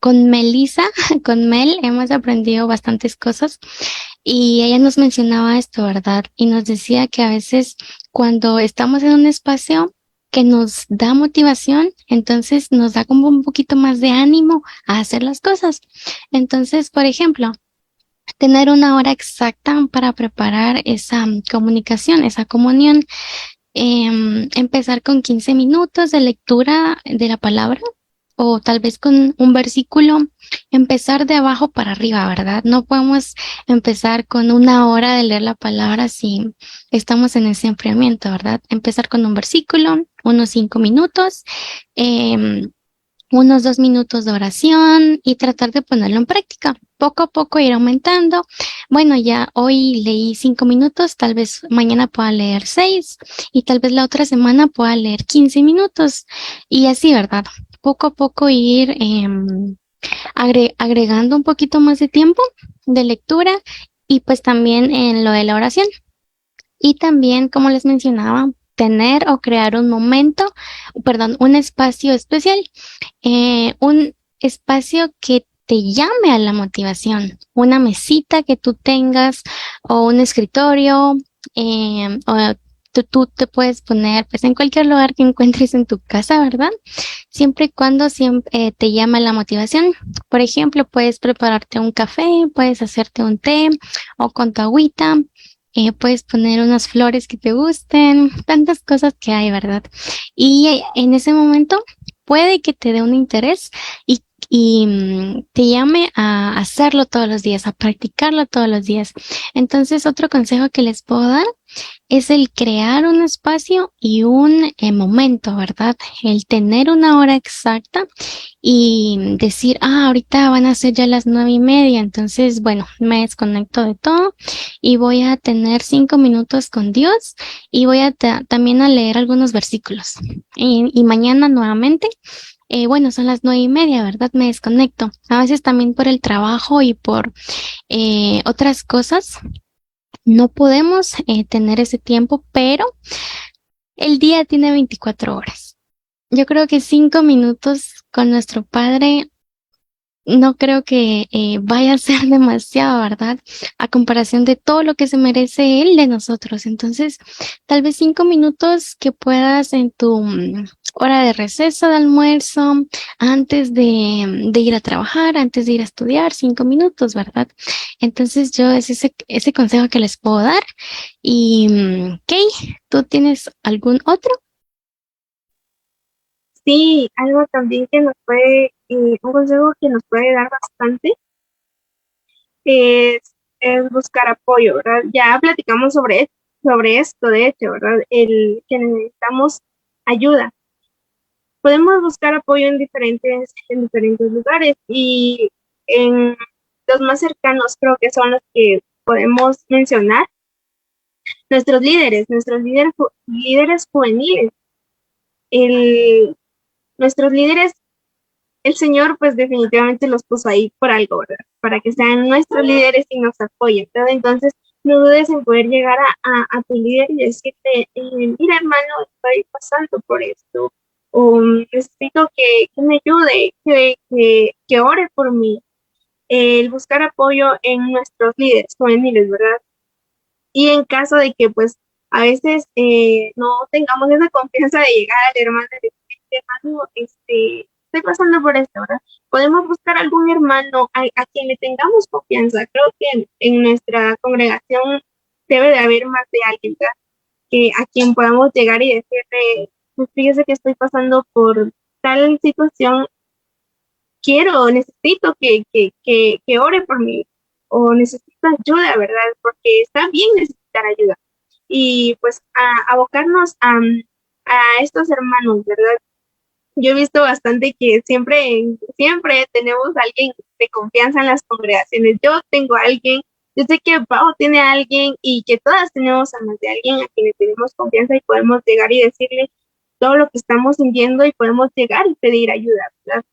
con Melissa, con Mel, hemos aprendido bastantes cosas y ella nos mencionaba esto, ¿verdad? Y nos decía que a veces cuando estamos en un espacio que nos da motivación, entonces nos da como un poquito más de ánimo a hacer las cosas. Entonces, por ejemplo, tener una hora exacta para preparar esa comunicación, esa comunión, empezar con 15 minutos de lectura de la palabra o tal vez con un versículo, empezar de abajo para arriba, ¿verdad? No podemos empezar con una hora de leer la palabra si estamos en ese enfriamiento, ¿verdad? Empezar con un versículo, unos 5 minutos, em, unos 2 minutos de oración y tratar de ponerlo en práctica. Poco a poco ir aumentando. Bueno, ya hoy leí 5 minutos, tal vez mañana pueda leer 6 y tal vez la otra semana pueda leer 15 minutos y así, ¿verdad? Poco a poco ir agregando un poquito más de tiempo de lectura y pues también en lo de la oración. Y también, como les mencionaba, tener o crear un momento, perdón, un espacio especial, un espacio que te llame a la motivación, una mesita que tú tengas o un escritorio, o tú te puedes poner pues en cualquier lugar que encuentres en tu casa, ¿verdad? Siempre y cuando siempre te llama la motivación. Por ejemplo, puedes prepararte un café, puedes hacerte un té o con tu agüita. Puedes poner unas flores que te gusten, tantas cosas que hay, ¿verdad? Y en ese momento puede que te dé un interés y te llame a hacerlo todos los días, a practicarlo todos los días. Entonces, otro consejo que les puedo dar es el crear un espacio y un momento, ¿verdad? El tener una hora exacta y decir, ahorita van a ser ya las 9:30, entonces, bueno, me desconecto de todo y voy a tener 5 minutos con Dios y voy a también a leer algunos versículos. Y mañana nuevamente, bueno, son las 9:30, ¿verdad? Me desconecto. A veces también por el trabajo y por otras cosas. No podemos tener ese tiempo, pero el día tiene 24 horas. Yo creo que 5 minutos con nuestro Padre no creo que vaya a ser demasiado, ¿verdad? A comparación de todo lo que se merece Él de nosotros. Entonces, tal vez 5 minutos que puedas en tu hora de receso, de almuerzo, antes de ir a trabajar, antes de ir a estudiar, 5 minutos, ¿verdad? Entonces, yo es ese consejo que les puedo dar. Y, Kay, ¿tú tienes algún otro? Sí, algo también que nos puede, un consejo que nos puede dar bastante es buscar apoyo, ¿verdad? Ya platicamos sobre esto, de hecho, ¿verdad? El que necesitamos ayuda. Podemos buscar apoyo en diferentes lugares y en los más cercanos creo que son los que podemos mencionar, líderes juveniles. El, Nuestros líderes, el Señor pues definitivamente los puso ahí por algo, ¿verdad? Para que sean nuestros líderes y nos apoyen, ¿verdad? Entonces, no dudes en poder llegar a tu líder y decirle, mira hermano, estoy pasando por esto, o necesito que me ayude, que ore por mí. El buscar apoyo en nuestros líderes juveniles, ¿verdad? Y en caso de que pues a veces no tengamos esa confianza de llegar al hermano y decir, hermano, estoy pasando por esto, ¿verdad? Podemos buscar algún hermano a quien le tengamos confianza. Creo que en nuestra congregación debe de haber más de alguien, ¿verdad? Que a quien podamos llegar y decirle, pues fíjese que estoy pasando por tal situación, necesito que ore por mí o necesito ayuda, ¿verdad? Porque está bien necesitar ayuda. Y pues abocarnos a estos hermanos, ¿verdad? Yo he visto bastante que siempre tenemos a alguien de confianza en las congregaciones. Yo tengo a alguien, yo sé que Pau tiene a alguien y que todas tenemos a más de alguien a quien le tenemos confianza y podemos llegar y decirle todo lo que estamos sintiendo y podemos llegar y pedir ayuda, ¿verdad?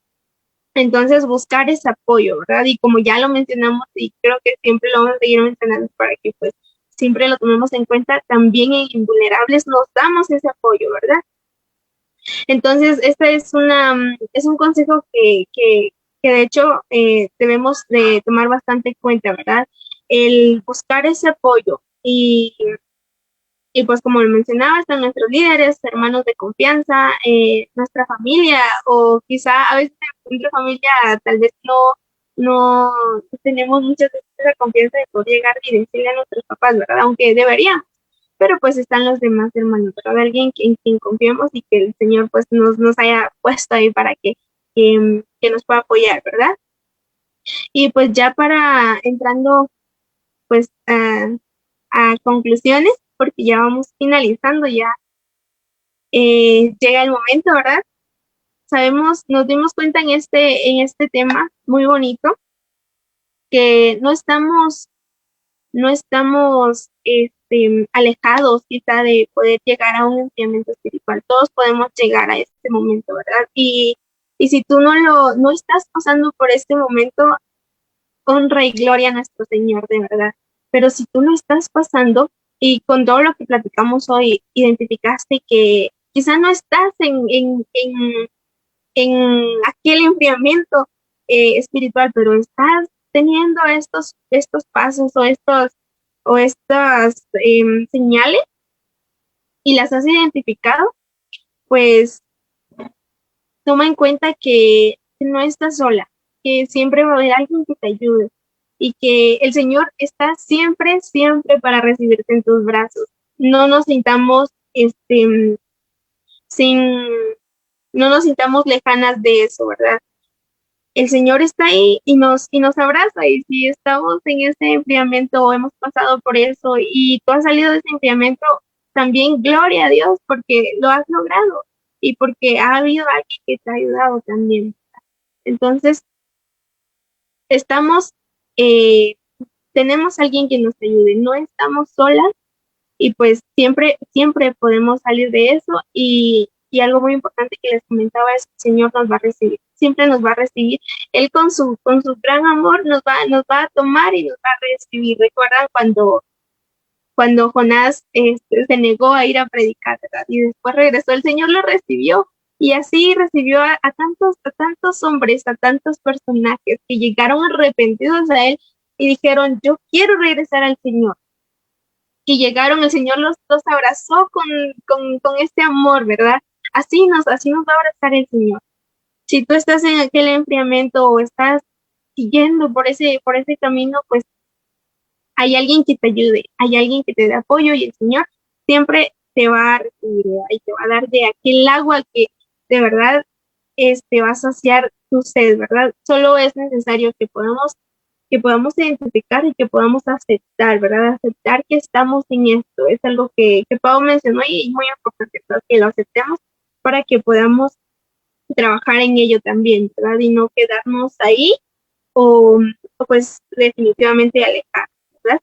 Entonces, buscar ese apoyo, ¿verdad? Y como ya lo mencionamos y creo que siempre lo vamos a seguir mencionando para que pues siempre lo tomemos en cuenta, también en Invulnerables nos damos ese apoyo, ¿verdad? Entonces, esta es un consejo que de hecho debemos de tomar bastante en cuenta, ¿verdad? El buscar ese apoyo y pues como lo mencionaba, están nuestros líderes, hermanos de confianza, nuestra familia o quizá a veces nuestra familia tal vez no tenemos muchas veces esa confianza de poder llegar y decirle a nuestros papás, ¿verdad? Aunque deberíamos, pero pues están los demás hermanos, ¿verdad? Alguien en quien confiemos y que el Señor pues nos haya puesto ahí para que nos pueda apoyar, ¿verdad? Y pues ya para entrando pues a conclusiones, porque ya vamos finalizando, ya llega el momento, ¿verdad? Sabemos, nos dimos cuenta en este tema muy bonito que no estamos alejados quizá de poder llegar a un enfriamiento espiritual. Todos podemos llegar a este momento, ¿verdad? Y si tú no estás pasando por este momento, honra y gloria a nuestro Señor, de verdad. Pero si tú lo estás pasando y con todo lo que platicamos hoy, identificaste que quizá no estás en aquel enfriamiento espiritual, pero estás teniendo estos pasos o estas señales y las has identificado, pues toma en cuenta que no estás sola, que siempre va a haber alguien que te ayude y que el Señor está siempre, siempre para recibirte en tus brazos. No nos sintamos sin, no nos sintamos lejanas de eso, ¿verdad? El Señor está ahí y nos abraza, y si estamos en ese enfriamiento o hemos pasado por eso y tú has salido de ese enfriamiento, también gloria a Dios porque lo has logrado y porque ha habido alguien que te ha ayudado también. Entonces, estamos, eh, tenemos alguien que nos ayude, no estamos solas y pues siempre, siempre podemos salir de eso y algo muy importante que les comentaba es que el Señor nos va a recibir, siempre nos va a recibir, Él con su gran amor nos va a tomar y nos va a recibir. ¿Recuerdan cuando Jonás se negó a ir a predicar, ¿verdad? Y después regresó, el Señor lo recibió y así recibió a tantos hombres, a tantos personajes que llegaron arrepentidos a Él y dijeron, yo quiero regresar al Señor. Y llegaron, el Señor los abrazó con este amor, ¿verdad? Así nos va a abrazar el Señor. Si tú estás en aquel enfriamiento o estás siguiendo por ese camino, pues hay alguien que te ayude, hay alguien que te dé apoyo y el Señor siempre te va a recibir, ¿verdad? Y te va a dar de aquel agua que de verdad va a saciar tu sed, ¿verdad? Solo es necesario que podamos identificar y que podamos aceptar, ¿verdad? Aceptar que estamos en esto. Es algo que Pau mencionó y es muy importante, ¿verdad? Que lo aceptemos para que podamos trabajar en ello también, ¿verdad? Y no quedarnos ahí o pues definitivamente alejar, ¿verdad?